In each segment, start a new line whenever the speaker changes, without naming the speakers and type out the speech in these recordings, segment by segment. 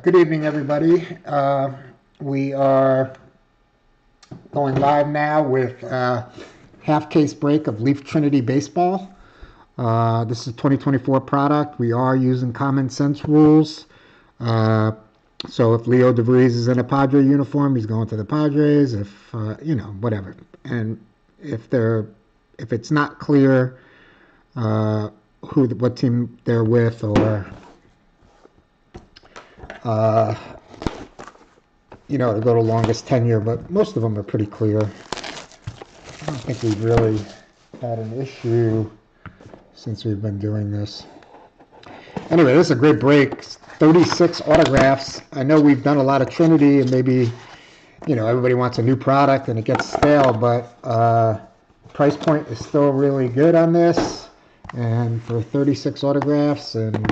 Good evening, everybody. We are going live now with half case break of Leaf Trinity Baseball. This is a 2024 product. We are using common sense rules. So if Leo DeVries is in a Padre uniform, he's going to the Padres. If whatever. And if it's not clear what team they're with, or to go to longest tenure, but most of them are pretty clear. I don't think we've really had an issue since we've been doing this. Anyway, this is a great break. 36 autographs. I know we've done a lot of Trinity, and maybe, everybody wants a new product and it gets stale, but price point is still really good on this. And for 36 autographs and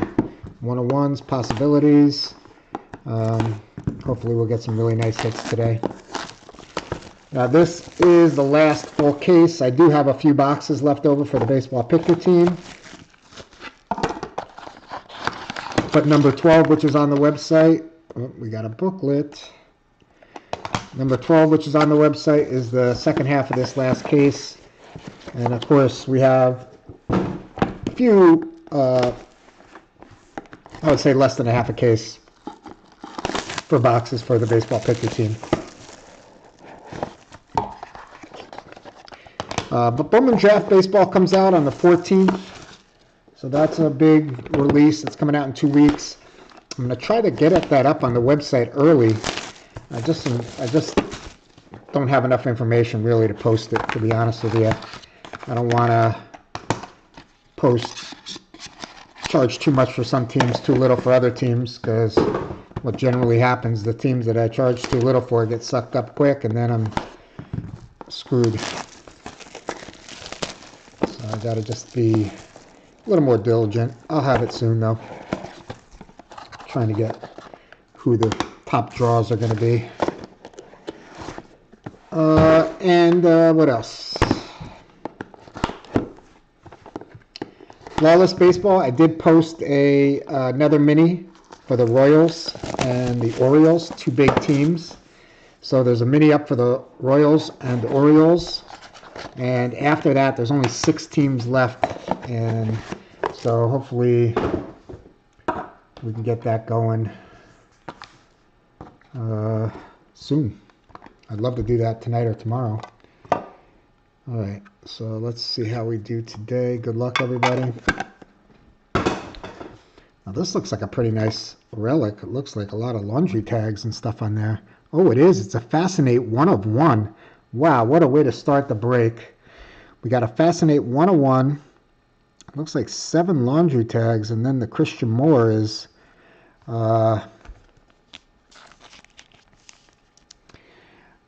one-on-ones, possibilities, hopefully we'll get some really nice hits today. Now this is the last full case. I do have a few boxes left over for the baseball picture team. But number 12, which is on the website, we got a booklet. Number 12, which is on the website, is the second half of this last case. And of course, we have a few, I would say less than a half a case for boxes for the baseball picture team. But Bowman Draft Baseball comes out on the 14th. So that's a big release. It's coming out in 2 weeks. I'm going to try to get that up on the website early. I just don't have enough information really to post it, to be honest with you. I don't want to charge too much for some teams, too little for other teams, because what generally happens, the teams that I charge too little for get sucked up quick, and then I'm screwed. So I got to just be a little more diligent. I'll have it soon, though. Trying to get who the top draws are going to be. What else? Flawless Baseball. I did post another mini for the Royals and the Orioles, two big teams. So there's a mini up for the Royals and the Orioles. And after that, there's only 6 teams left. And so hopefully we can get that going soon. I'd love to do that tonight or tomorrow. All right, so let's see how we do today. Good luck, everybody. Now, this looks like a pretty nice relic. It looks like a lot of laundry tags and stuff on there. Oh, it is. It's a Fascinate 1 of 1. Wow, what a way to start the break. We got a Fascinate 1 of 1. It looks like 7 laundry tags, and then the Christian Moore is... all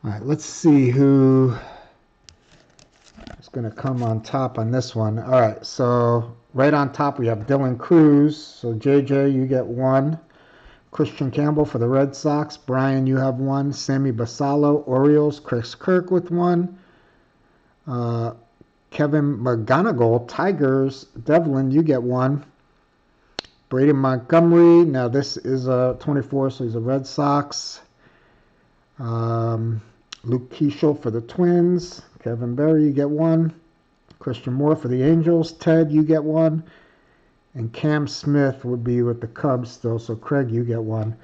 right, let's see who is going to come on top on this one. All right, so right on top we have Dylan Cruz. So JJ, you get 1. Christian Campbell for the Red Sox. Brian, you have 1. Sammy Basallo, Orioles. Chris Kirk with 1. Kevin McGonigal, Tigers. Devlin, you get 1. Braden Montgomery. Now this is a 24, so he's a Red Sox. Luke Keishel for the Twins. Kevin Berry, you get 1. Christian Moore for the Angels. Ted, you get 1. And Cam Smith would be with the Cubs still. So Craig, you get 1.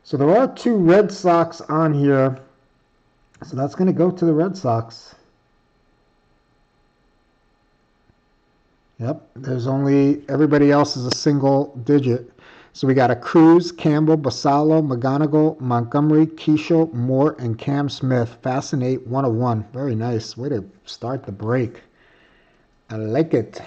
So there are 2 Red Sox on here. So that's going to go to the Red Sox. Yep, there's only, everybody else is a single digit. So we got a Cruz, Campbell, Basallo, McGonigal, Montgomery, Keishel, Moore, and Cam Smith. Fascinate 1 of 1. Very nice. Way to start the break. I like it.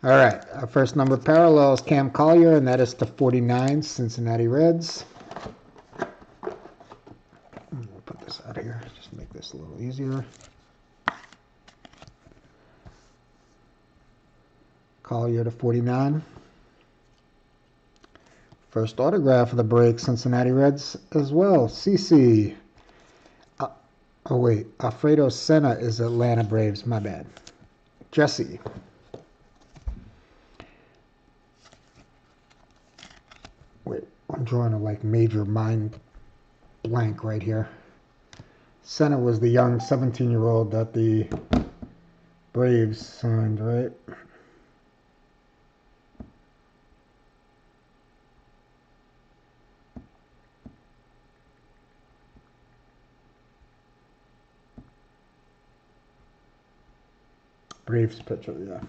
All right, our first number parallel is Cam Collier, and that is to 49, Cincinnati Reds. We'll put this out here, just make this a little easier. Collier to 49. First autograph of the break, Cincinnati Reds as well. CC. Oh, wait. Alfredo Senna is Atlanta Braves. My bad. Jesse. I'm drawing a like major mind blank right here. Center was the young 17-year-old that the Braves signed, right? Braves pitcher, yeah.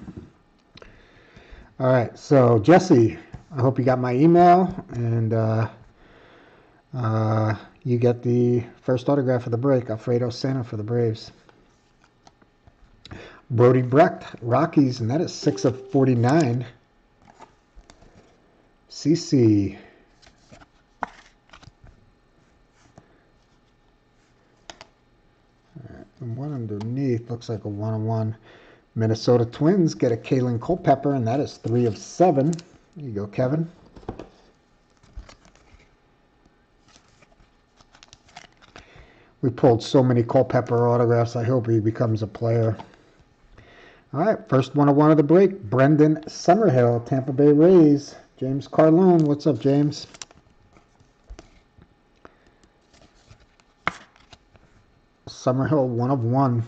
All right, so Jesse, I hope you got my email, and you get the first autograph of the break, Alfredo Santa for the Braves. Brody Brecht, Rockies, and that is 6 of 49. CC. The one underneath looks like a 1-on-1. Minnesota Twins get a Kalen Culpepper, and that is 3 of 7. There you go, Kevin. We pulled so many Culpepper autographs. I hope he becomes a player. All right, first 101 of the break. Brendan Summerhill, Tampa Bay Rays. James Carlone, what's up, James? Summerhill, 1 of 1.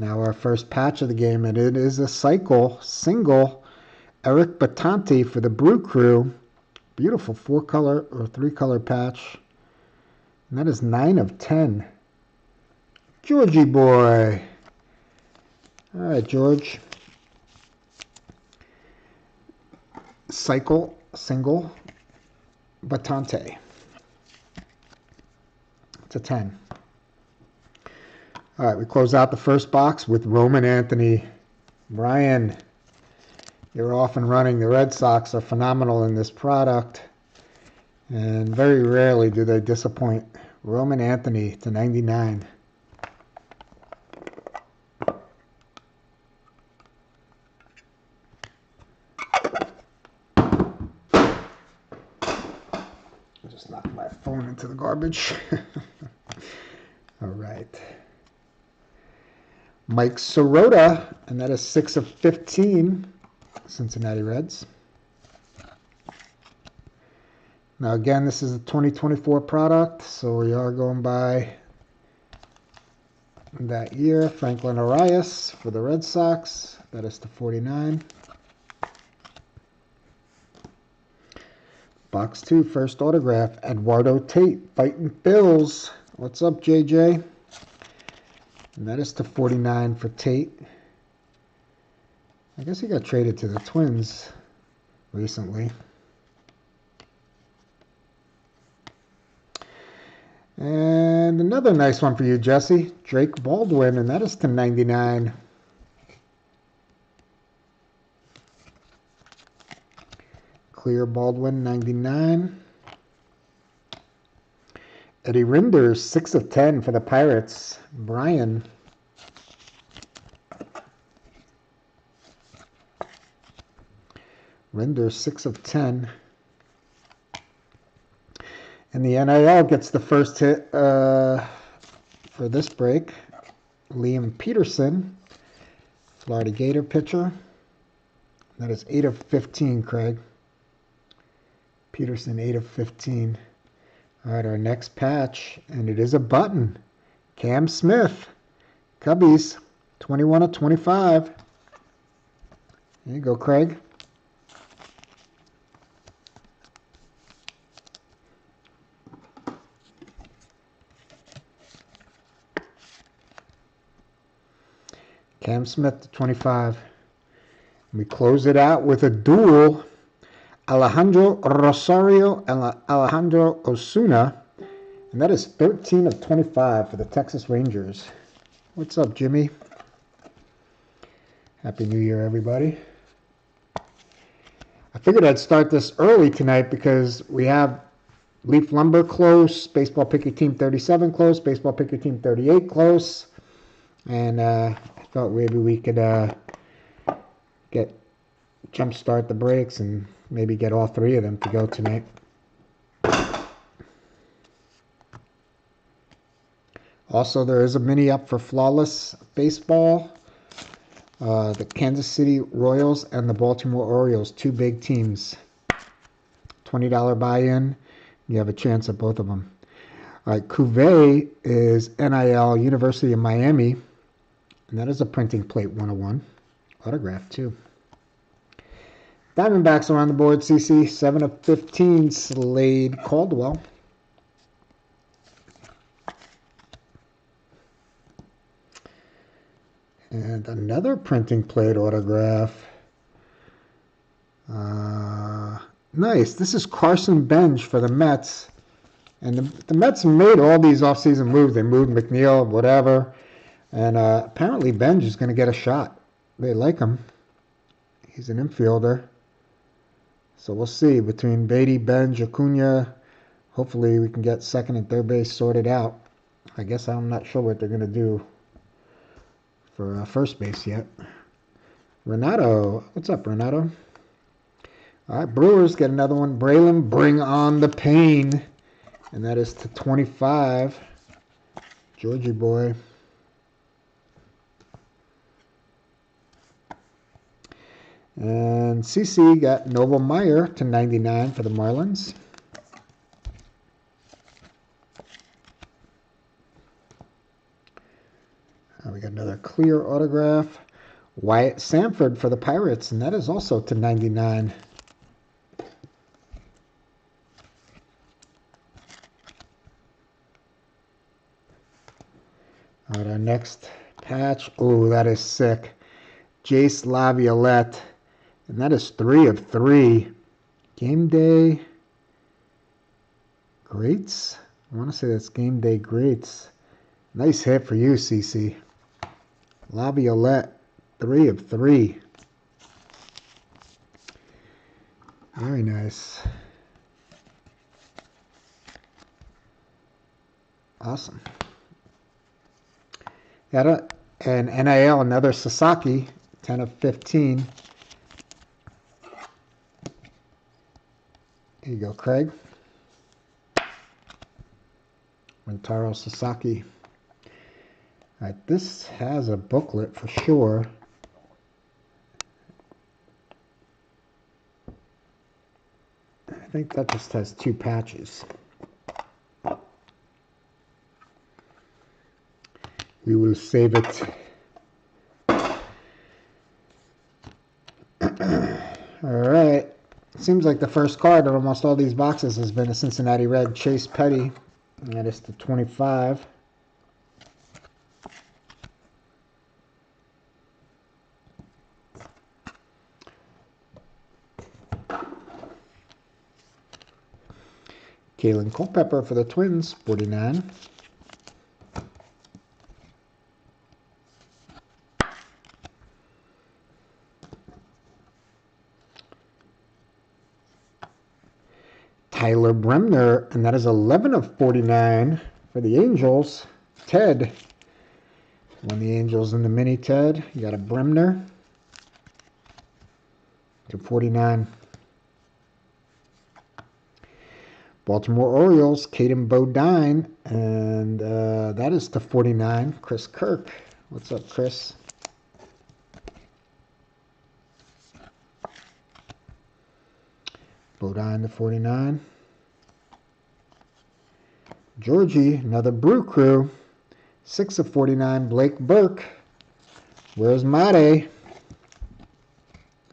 Now our first patch of the game, and it is a cycle single. Eric Batanti for the Brew Crew. Beautiful 4-color or 3-color patch. And that is 9 of 10. Georgie boy. All right, George. Cycle single. Batante. It's a 10. All right, we close out the first box with Roman Anthony. Brian, you're off and running. The Red Sox are phenomenal in this product, and very rarely do they disappoint. Roman Anthony to 99. I just knocked my phone into the garbage. All right. Mike Sirota, and that is 6 of 15, Cincinnati Reds. Now again, this is a 2024 product, so we are going by that year. Franklin Arias for the Red Sox, that is to 49. Box 2, first autograph, Eduardo Tate, Fighting Phils. What's up, JJ? And that is to 49 for Tate. I guess he got traded to the Twins recently. And another nice one for you, Jesse. Drake Baldwin, and that is to 99. Clear Baldwin, 99. Eddie Rinders, 6 of 10 for the Pirates. Brian. Rinders, 6 of 10. And the NIL gets the first hit for this break. Liam Peterson, Florida Gator pitcher. That is 8 of 15, Craig. Peterson, 8 of 15. All right, our next patch, and it is a button. Cam Smith, Cubbies, 21 of 25. There you go, Craig. Cam Smith to 25. We close it out with a duel. Alejandro Rosario and Alejandro Osuna. And that is 13 of 25 for the Texas Rangers. What's up, Jimmy? Happy New Year, everybody. I figured I'd start this early tonight because we have Leaf Lumber close, Baseball Picker Team 37 close, Baseball Picker Team 38 close. And I thought maybe we could jumpstart the breaks and maybe get all 3 of them to go tonight. Also, there is a mini up for Flawless Baseball. The Kansas City Royals and the Baltimore Orioles, 2 big teams. $20 buy-in. You have a chance at both of them. All right, Cuvée is NIL, University of Miami. And that is a printing plate 101. Autograph, too. Diamondbacks are on the board, CC. 7 of 15, Slade Caldwell. And another printing plate autograph. Nice. This is Carson Bench for the Mets. And the Mets made all these offseason moves. They moved McNeil, whatever. And apparently Bench is going to get a shot. They like him. He's an infielder. So we'll see. Between Beatty, Bench, Acuna, hopefully we can get second and third base sorted out. I guess I'm not sure what they're going to do for first base yet. Renato. What's up, Renato? All right, Brewers get another one. Braylon, bring on the pain. And that is to 25. Georgie boy. And CC got Noble Meyer to 99 for the Marlins. We got another clear autograph. Wyatt Sanford for the Pirates, and that is also to 99. All right, our next patch. Oh, that is sick. Jace Laviolette. And that is 3 of 3. Game day greats. I want to say that's game day greats. Nice hit for you, CC. Laviolette, 3 of 3. Very nice. Awesome. Got an NIL, another Sasaki, 10 of 15. Here you go, Craig. Rintaro Sasaki. All right, this has a booklet for sure. I think that just has 2 patches. We will save it. All right. Seems like the first card in almost all these boxes has been a Cincinnati Red, Chase Petty. And that is to 25. Kalen Culpepper for the Twins, 49. Tyler Bremner, and that is 11 of 49 for the Angels. Ted. Won the Angels in the mini, Ted. You got a Bremner to 49. Baltimore Orioles, Caden Bodine, and that is to 49. Chris Kirk. What's up, Chris? Bodine to 49. Georgie, another Brew Crew. 6 of 49. Blake Burke. Where's Mate?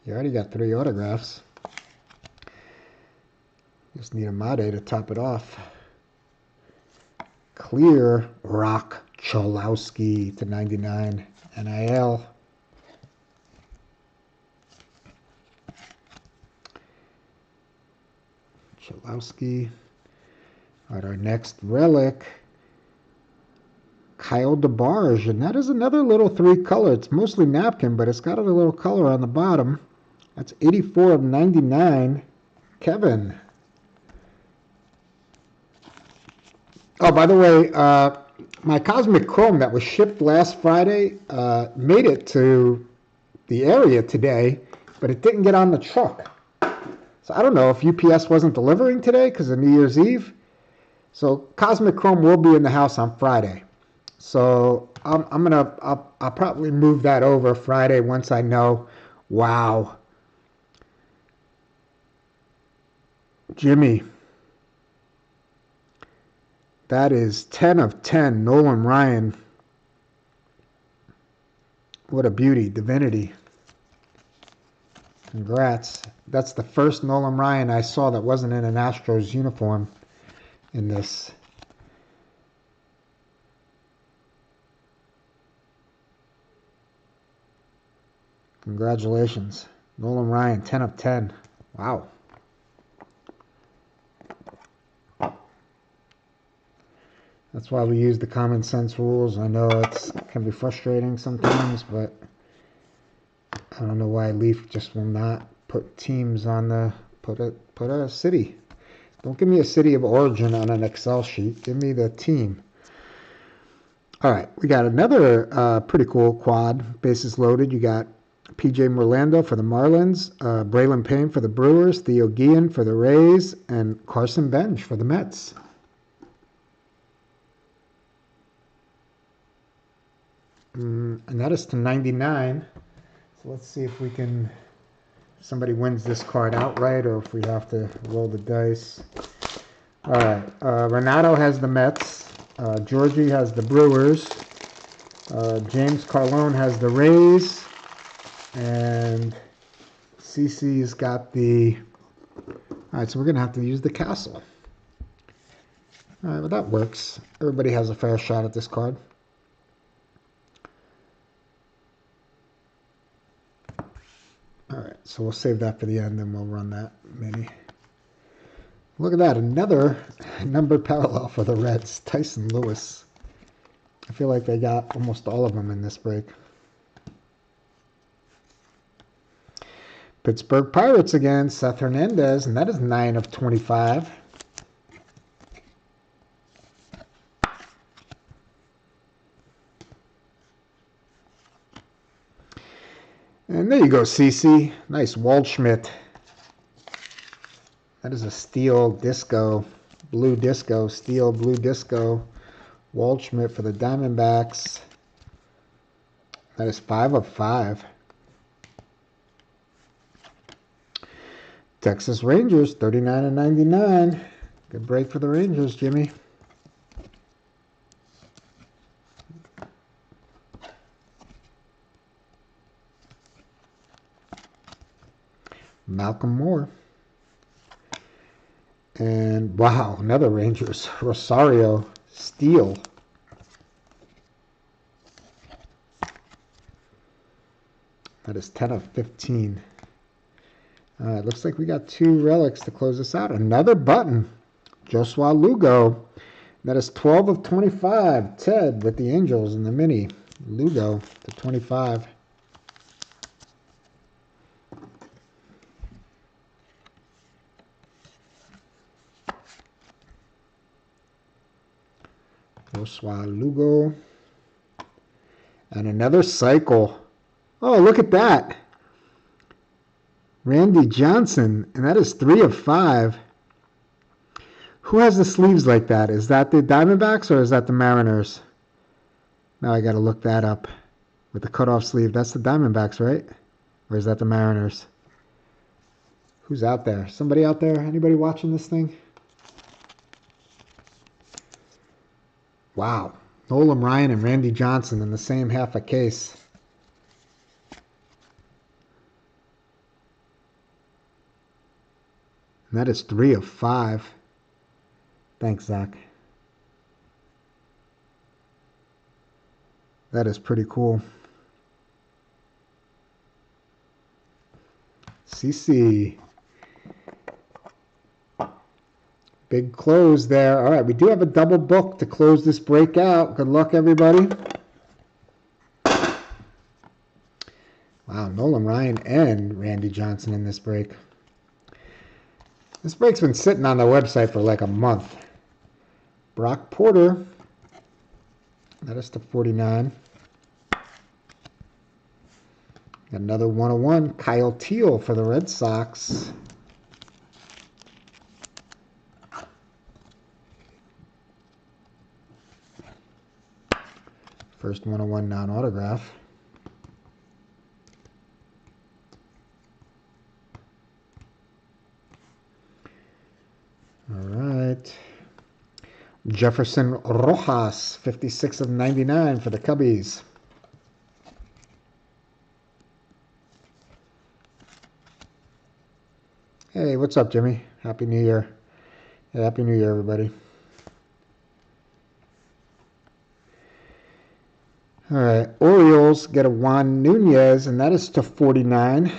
You already got 3 autographs. Just need a Mate to top it off. Clear Rock Cholowski to 99. NIL. Cholowski. All right, our next relic, Kyle DeBarge, and that is another little 3 color. It's mostly napkin, but it's got a little color on the bottom. That's 84 of 99. Kevin. Oh, by the way, my Cosmic Chrome that was shipped last Friday made it to the area today, but it didn't get on the truck. So I don't know if UPS wasn't delivering today because of New Year's Eve. So Cosmic Chrome will be in the house on Friday. So I'll probably move that over Friday once I know. Wow. Jimmy. That is 10 of 10. Nolan Ryan. What a beauty. Divinity. Congrats. That's the first Nolan Ryan I saw that wasn't in an Astros uniform in this. Congratulations. Nolan Ryan, 10 of 10. Wow. That's why we use the common sense rules. I know it can be frustrating sometimes, but I don't know why Leaf just will not put teams on the put a city. Don't give me a city of origin on an Excel sheet. Give me the team. All right, we got another pretty cool quad. Bases loaded. You got P.J. Merlando for the Marlins, Braylon Payne for the Brewers, Theo Guillen for the Rays, and Carson Bench for the Mets. And that is to 99. So let's see if we can, somebody wins this card outright or if we have to roll the dice. All right, Renato has the Mets. Georgie has the Brewers. James Carlone has the Rays. And CC's got the... All right, so we're going to have to use the Castle. All right, well, that works. Everybody has a fair shot at this card. All right, so we'll save that for the end, and we'll run that mini. Look at that, another numbered parallel for the Reds, Tyson Lewis. I feel like they got almost all of them in this break. Pittsburgh Pirates again, Seth Hernandez, and that is 9 of 25. And there you go, CC. Nice Waldschmidt. That is a steel disco, blue disco, steel blue disco. Waldschmidt for the Diamondbacks. That is 5 of 5. Texas Rangers, 39 and 99. Good break for the Rangers, Jimmy. Malcolm Moore. And, wow, another Rangers. Rosario, Steele. That is 10 of 15. All right, looks like we got 2 relics to close this out. Another button. Joshua Lugo. That is 12 of 25. Ted with the Angels in the mini. Lugo to 25. Joshua Lugo. And another cycle. Oh, look at that. Randy Johnson, and that is 3 of 5. Who has the sleeves like that? Is that the Diamondbacks or is that the Mariners? Now I got to look that up. With the cutoff sleeve, that's the Diamondbacks, right? Or is that the Mariners? Who's out there? Somebody out there? Anybody watching this thing? Wow. Nolan Ryan and Randy Johnson in the same half a case. And that is 3 of 5. Thanks, Zach. That is pretty cool. CC. Big close there. All right, we do have a double book to close this break out. Good luck, everybody. Wow, Nolan Ryan and Randy Johnson in this break. This break's been sitting on the website for like a month. Brock Porter. That is to 49. Another 101. Kyle Teal for the Red Sox. First 101 non-autograph. Jefferson Rojas, 56 of 99 for the Cubbies. Hey, what's up, Jimmy? Happy New Year. Yeah, Happy New Year, everybody. All right, Orioles get a Juan Nunez, and that is to 49.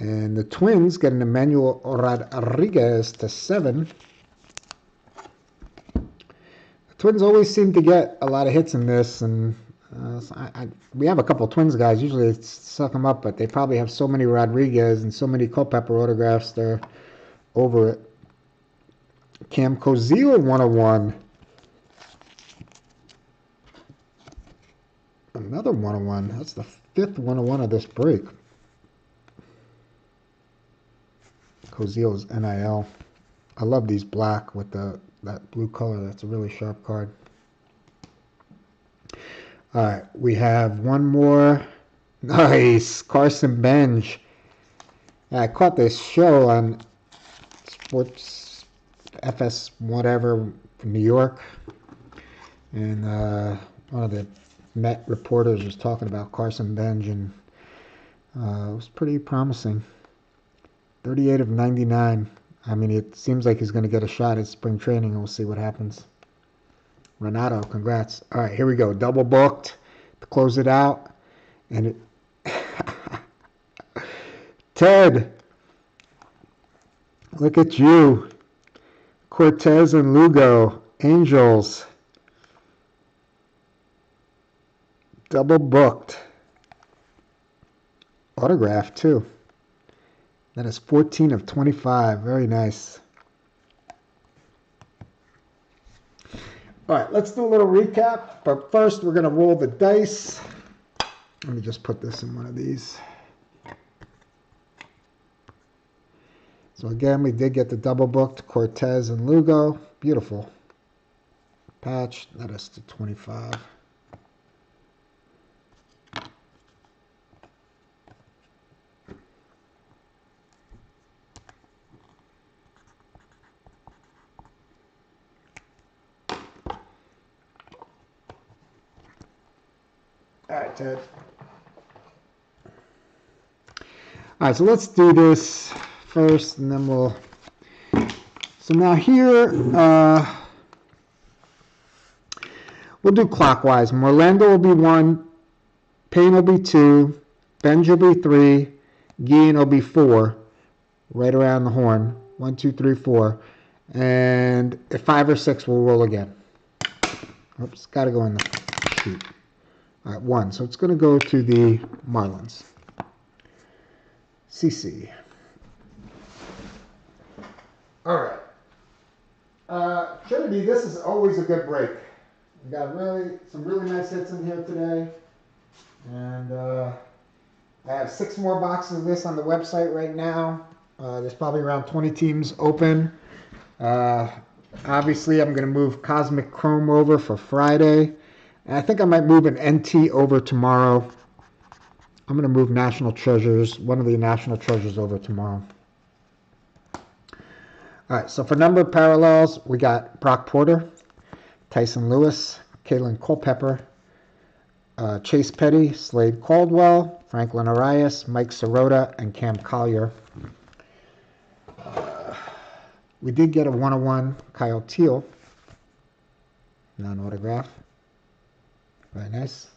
And the Twins get an Emmanuel Rodriguez to 7. The Twins always seem to get a lot of hits in this, and we have a couple of Twins guys. Usually it's suck them up, but they probably have so many Rodriguez and so many Culpepper autographs, they're over it. Cam Cozile, 101. Another 101. That's the 5th 101 of this break. Cozile's NIL. I love these black with that blue color. That's a really sharp card. All right, we have one more. Nice, Carson Bench. I caught this show on Sports FS whatever from New York, and one of the Met reporters was talking about Carson Bench, and it was pretty promising. 38 of 99. I mean, it seems like he's going to get a shot at spring training, and we'll see what happens. Renato, congrats. All right, here we go. Double booked to close it out. And it Ted, look at you. Cortez and Lugo, Angels. Double booked. Autograph, too. That is 14 of 25. Very nice. All right, let's do a little recap. But first, we're going to roll the dice. Let me just put this in one of these. So again, we did get the double booked Cortez and Lugo. Beautiful. Patch. That is to 25. All right, Ted. All right, so let's do this first, and then we'll... So now here, we'll do clockwise. Morlando will be 1, Payne will be 2, Benj will be 3, Guillen will be 4, right around the horn. 1, 2, 3, 4. And at 5 or 6, we'll roll again. Oops, got to go in the chute. All right, 1. So it's going to go to the Marlins. CC. All right. Trinity, this is always a good break. We got some really nice hits in here today. And I have 6 more boxes of this on the website right now. There's probably around 20 teams open. Obviously, I'm going to move Cosmic Chrome over for Friday. And I think I might move an NT over tomorrow. I'm going to move National Treasures, one of the National Treasures over tomorrow. All right, so for number parallels, we got Brock Porter, Tyson Lewis, Kalen Culpepper, Chase Petty, Slade Caldwell, Franklin Arias, Mike Sirota, and Cam Collier. We did get a 101 Kyle Teal, non-autograph. Very nice.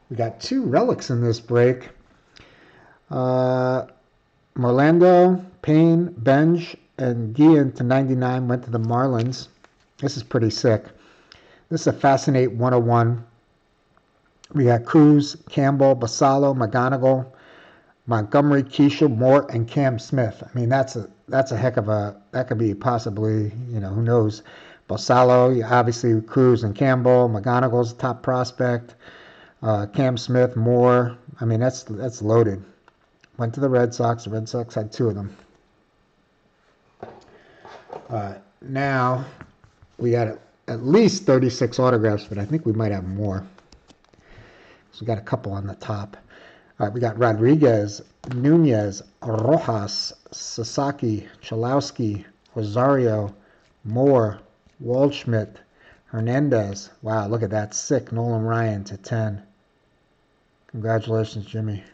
We got 2 relics in this break. Morlando, Payne, Benj, and Guillen to 99 went to the Marlins. This is pretty sick. This is a Fascinate 101. We got Cruz, Campbell, Basallo, McGonigal, Montgomery, Keisha, Moore, and Cam Smith. I mean, that's a heck of a, that could be possibly, who knows. Basallo, obviously Cruz and Campbell, McGonigal's top prospect. Cam Smith, Moore. I mean, that's loaded. Went to the Red Sox. The Red Sox had 2 of them. Now, We got at least 36 autographs, but I think we might have more. So we got a couple on the top. All right, we got Rodriguez, Nunez, Rojas, Sasaki, Chalowski, Rosario, Moore, Waldschmidt, Hernandez. Wow, look at that. Sick. Nolan Ryan to 10. Congratulations, Jimmy.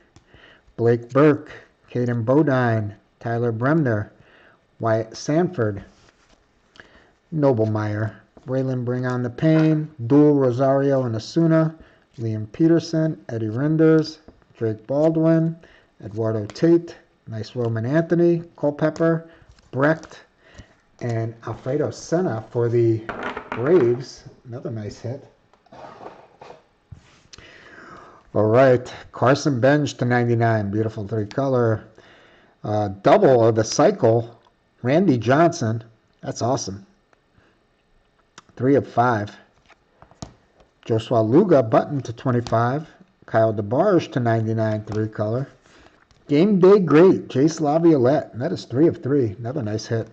Blake Burke, Caden Bodine, Tyler Bremner, Wyatt Sanford, Noblemeyer, Braylon Bring on the Pain, Dual Rosario and Asuna, Liam Peterson, Eddie Renders, Drake Baldwin, Eduardo Tate, nice Roman Anthony, Culpepper, Brecht, and Alfredo Senna for the Braves. Another nice hit. All right, Carson Bench to 99, beautiful 3-color. Double of the cycle, Randy Johnson. That's awesome. 3 of 5. Joshua Luga, button to 25. Kyle DeBarge to 99, 3-color. Game Day Great, Jace Laviolette. And that is 3 of 3. Another nice hit.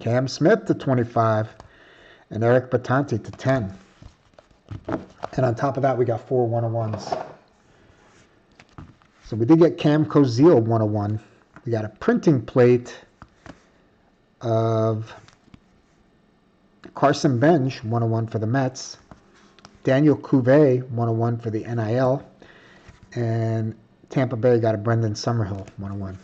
Cam Smith to 25. And Eric Batanti to 10. And on top of that, we got 4 101s. So we did get Cam Cozile 101. We got a printing plate of Carson Bench 101 for the Mets. Daniel Cuvée 101 for the NIL. And Tampa Bay got a Brendan Summerhill 101.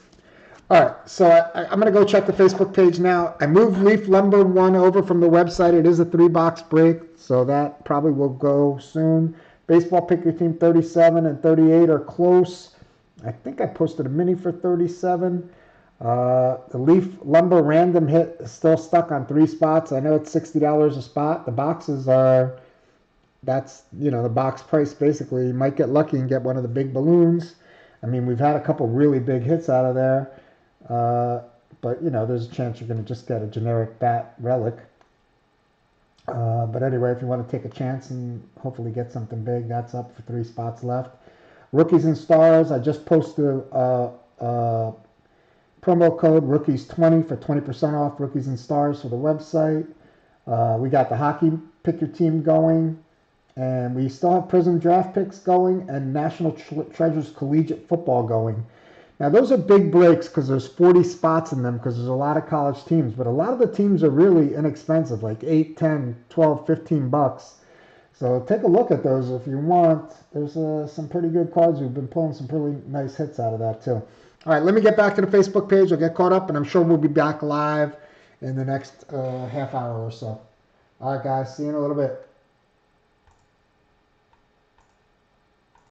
All right, so I'm going to go check the Facebook page now. I moved Leaf Lumber 1 over from the website. It is a 3-box break, so that probably will go soon. Baseball Pick Your Team 37 and 38 are close. I think I posted a mini for 37. The Leaf Lumber random hit is still stuck on 3 spots. I know it's $60 a spot. The boxes are, that's, the box price basically. You might get lucky and get one of the big balloons. I mean, we've had a couple really big hits out of there. But, there's a chance you're going to just get a generic bat relic. But anyway, if you want to take a chance and hopefully get something big, that's up for 3 spots left. Rookies and Stars, I just posted a promo code Rookies20 for 20% off Rookies and Stars for the website. We got the Hockey Pick Your Team going, and we still have Prism Draft Picks going and National Treasures Collegiate Football going. Now, those are big breaks because there's 40 spots in them because there's a lot of college teams, but a lot of the teams are really inexpensive, like 8, 10, 12, 15 bucks. So take a look at those if you want. There's some pretty good cards. We've been pulling some pretty nice hits out of that too. All right, let me get back to the Facebook page. I'll get caught up, and I'm sure we'll be back live in the next half hour or so. All right, guys. See you in a little bit.